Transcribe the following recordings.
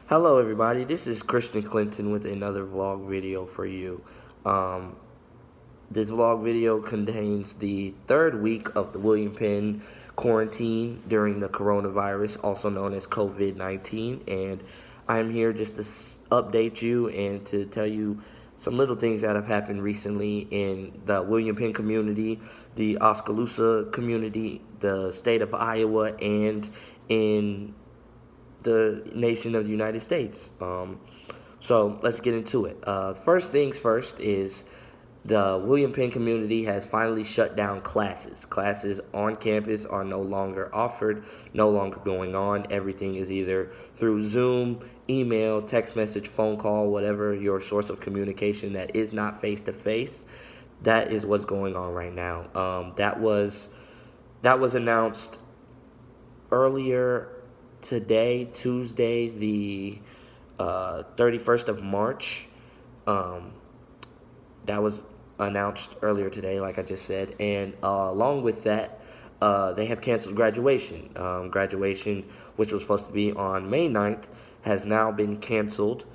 Hello, everybody. This is Christian Clinton with another vlog video for you. Um, this vlog video contains the third week of the William Penn quarantine during the coronavirus, also known as COVID-19. And I'm here just to update you and to tell you some little things that have happened recently in the William Penn community, the Oskaloosa community, the state of Iowa, and in the nation of the United States. So let's get into it. First things first is the William Penn community has finally shut down classes. Classes on campus are no longer offered, no longer going on. Everything is either through Zoom, email, text message, phone call, whatever your source of communication that is not face to face. That is what's going on right now. That was announced earlier today, Tuesday, the 31st of March. That was announced earlier today, like I just said. And along with that, they have canceled graduation. Graduation, which was supposed to be on May 9th, has now been canceled.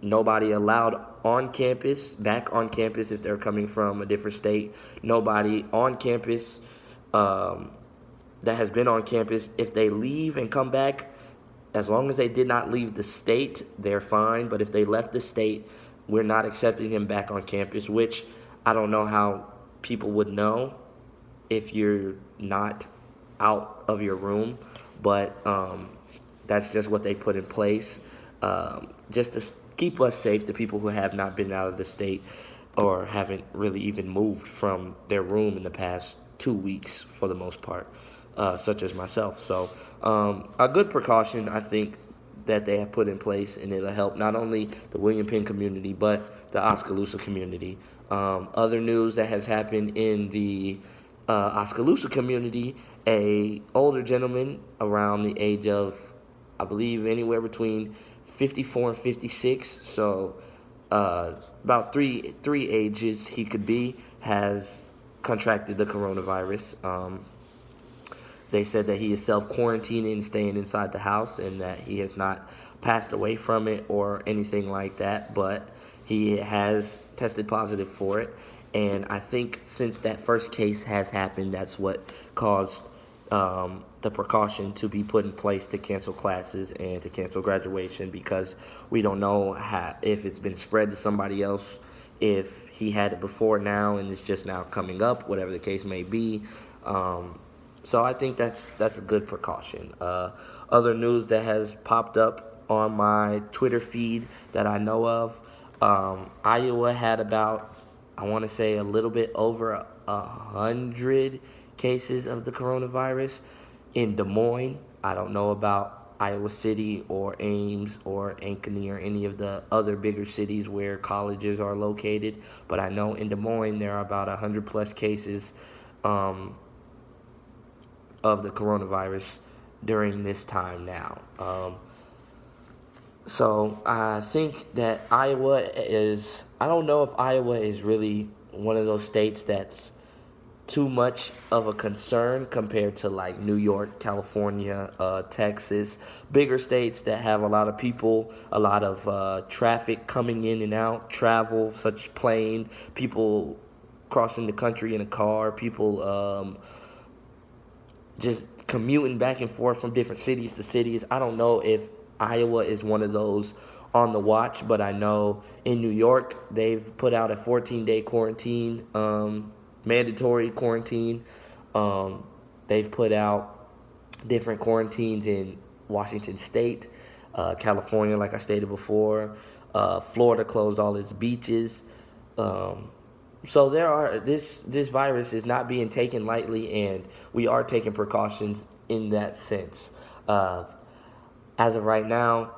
Nobody allowed on campus, back on campus if they're coming from a different state. Nobody on campus that has been on campus, if they leave and come back, as long as they did not leave the state, they're fine. But if they left the state, we're not accepting them back on campus, which I don't know how people would know if you're not out of your room. But that's just what they put in place, just to keep us safe, the people who have not been out of the state or haven't really even moved from their room in the past 2 weeks for the most part, such as myself. So a good precaution, I think, that they have put in place, and it'll help not only the William Penn community, but the Oskaloosa community. Other news that has happened in the Oskaloosa community, a older gentleman around the age of, I believe, anywhere between 54 and 56, so about three ages he could be, has contracted the coronavirus. They said that he is self-quarantining and staying inside the house, and that he has not passed away from it or anything like that, but he has tested positive for it. And I think since that first case has happened, that's what caused the precaution to be put in place to cancel classes and to cancel graduation, because we don't know if it's been spread to somebody else, if he had it before now and it's just now coming up, whatever the case may be. So I think that's a good precaution. Other news that has popped up on my Twitter feed that I know of, Iowa had about, I want to say, a little bit over 100 cases of the coronavirus in Des Moines. I don't know about Iowa City or Ames or Ankeny or any of the other bigger cities where colleges are located, but I know in Des Moines there are about 100 plus cases of the coronavirus during this time now. So I think that Iowa is, I don't know if Iowa is really one of those states that's too much of a concern compared to like New York, California, Texas, bigger states that have a lot of people, a lot of traffic coming in and out, travel, such plane, people crossing the country in a car, people just commuting back and forth from different cities to cities. I don't know if Iowa is one of those on the watch, but I know in New York they've put out a 14-day quarantine, mandatory quarantine. They've put out different quarantines in Washington State, California, like I stated before. Florida closed all its beaches. So this virus is not being taken lightly, and we are taking precautions in that sense. As of right now,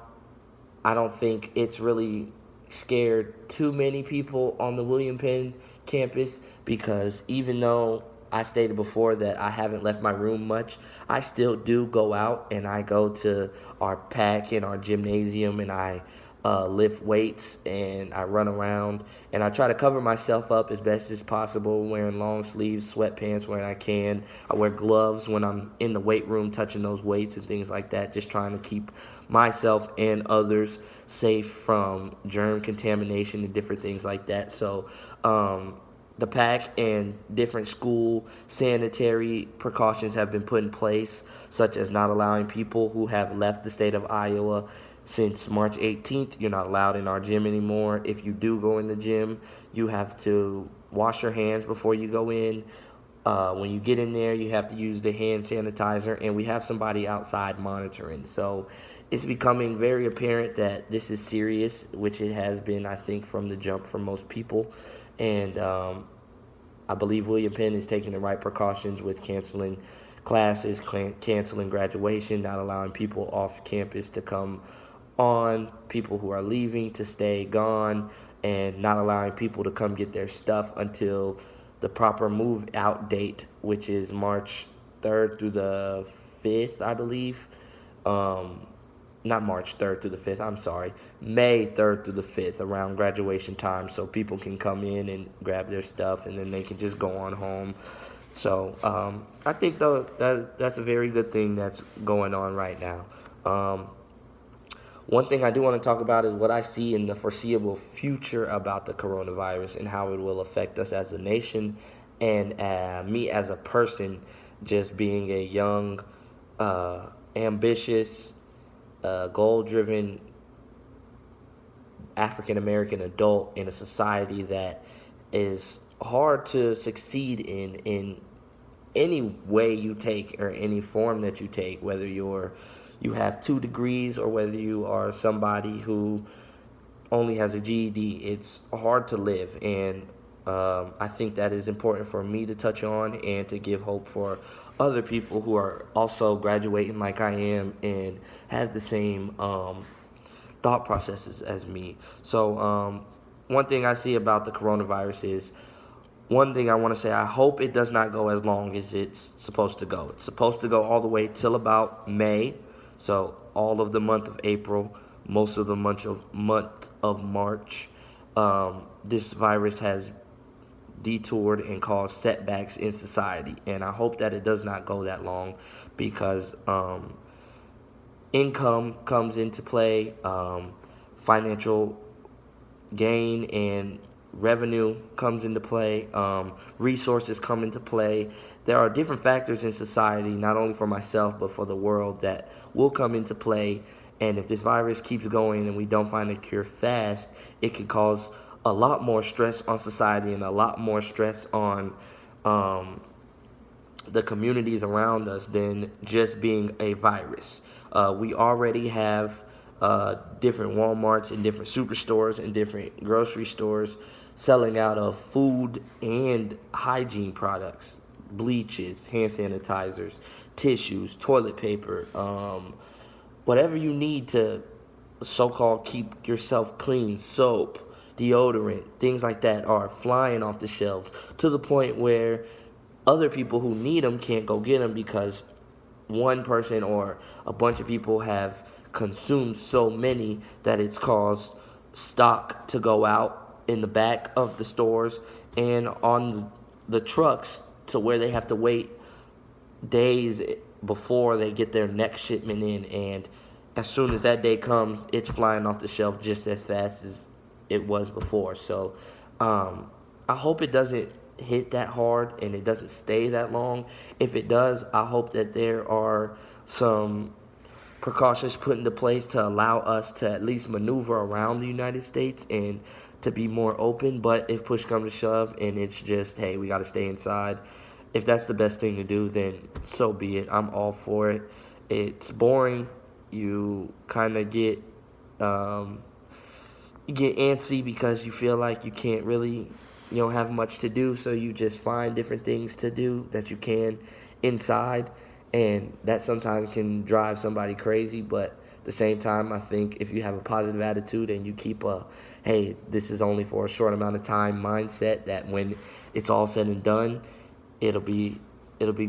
I don't think it's really scared too many people on the William Penn campus, because even though I stated before that I haven't left my room much, I still do go out and I go to our PAC and our gymnasium, and I lift weights, and I run around, and I try to cover myself up as best as possible, wearing long sleeves, sweatpants when I can. I wear gloves when I'm in the weight room touching those weights and things like that, just trying to keep myself and others safe from germ contamination and different things like that. So the pack and different school sanitary precautions have been put in place, such as not allowing people who have left the state of Iowa since March 18th. You're not allowed in our gym anymore. If you do go in the gym, you have to wash your hands before you go in. When you get in there, you have to use the hand sanitizer, and we have somebody outside monitoring. So it's becoming very apparent that this is serious, which it has been, I think, from the jump for most people. And I believe William Penn is taking the right precautions with canceling classes, canceling graduation, not allowing people off campus to come on, people who are leaving to stay gone, and not allowing people to come get their stuff until the proper move out date, which is March 3rd through the 5th, I believe. Not March 3rd through the 5th, I'm sorry, May 3rd through the 5th, around graduation time, so people can come in and grab their stuff, and then they can just go on home. So I think, though, that's a very good thing that's going on right now. One thing I do want to talk about is what I see in the foreseeable future about the coronavirus and how it will affect us as a nation, and me as a person, just being a young, ambitious, goal-driven African-American adult in a society that is hard to succeed in any way you take or any form that you take, whether you have 2 degrees or whether you are somebody who only has a GED. It's hard to live, and I think that is important for me to touch on and to give hope for other people who are also graduating like I am and have the same thought processes as me. So one thing I see about the coronavirus is, one thing I want to say, I hope it does not go as long as it's supposed to go. It's supposed to go all the way till about May, so all of the month of April, most of the month of March. This virus has detoured and caused setbacks in society, and I hope that it does not go that long, because income comes into play, financial gain and revenue comes into play, resources come into play. There are different factors in society, not only for myself but for the world, that will come into play. And if this virus keeps going and we don't find a cure fast, it can cause a lot more stress on society and a lot more stress on the communities around us than just being a virus. We already have different Walmarts and different superstores and different grocery stores selling out of food and hygiene products, bleaches, hand sanitizers, tissues, toilet paper, whatever you need to so-called keep yourself clean, soap, deodorant, things like that are flying off the shelves, to the point where other people who need them can't go get them because one person or a bunch of people have consumed so many that it's caused stock to go out in the back of the stores and on the trucks, to where they have to wait days before they get their next shipment in. And as soon as that day comes, it's flying off the shelf just as fast as it was before. So I hope it doesn't hit that hard and it doesn't stay that long. If it does, I hope that there are some precautions put into place to allow us to at least maneuver around the United States and to be more open. But if push comes to shove and it's just, hey, we got to stay inside, if that's the best thing to do, then so be it. I'm all for it. It's boring. You kind of get antsy because you feel like you can't really, have much to do, so you just find different things to do that you can inside, and that sometimes can drive somebody crazy. But at the same time, I think if you have a positive attitude and you keep a, hey, this is only for a short amount of time mindset, that when it's all said and done, it'll be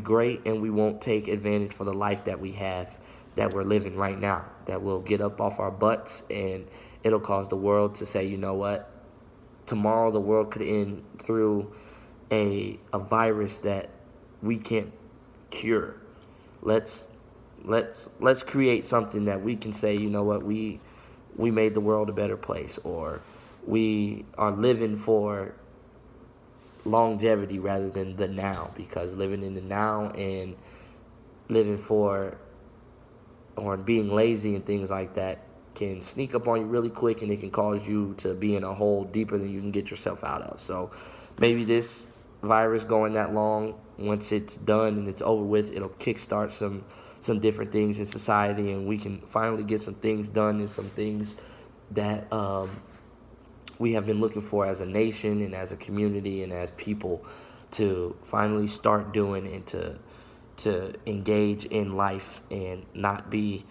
great, and we won't take advantage for the life that we have. that we're living right now, that we'll get up off our butts and it'll cause the world to say, you know what, tomorrow the world could end through a virus that we can't cure. Let's let's create something that we can say, you know what, we made the world a better place, or we are living for longevity rather than the now, because living in the now and living for or being lazy and things like that can sneak up on you really quick, and it can cause you to be in a hole deeper than you can get yourself out of. So maybe this virus going that long, once it's done and it's over with, it'll kickstart some different things in society, and we can finally get some things done and some things that we have been looking for as a nation and as a community and as people to finally start doing, and to engage in life and not be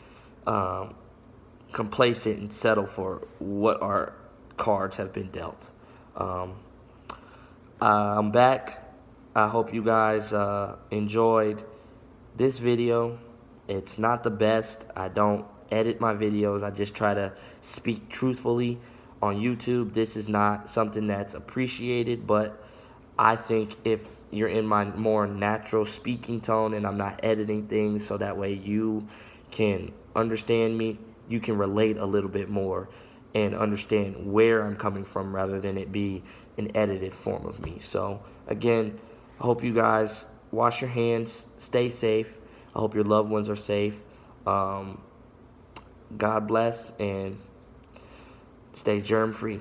complacent and settle for what our cards have been dealt. I'm back. I hope you guys enjoyed this video. It's not the best. I don't edit my videos. I just try to speak truthfully on YouTube. This is not something that's appreciated, but I think if you're in my more natural speaking tone and I'm not editing things, so that way you can understand me, you can relate a little bit more and understand where I'm coming from rather than it be an edited form of me. So again, I hope you guys wash your hands, stay safe. I hope your loved ones are safe. God bless, and stay germ free.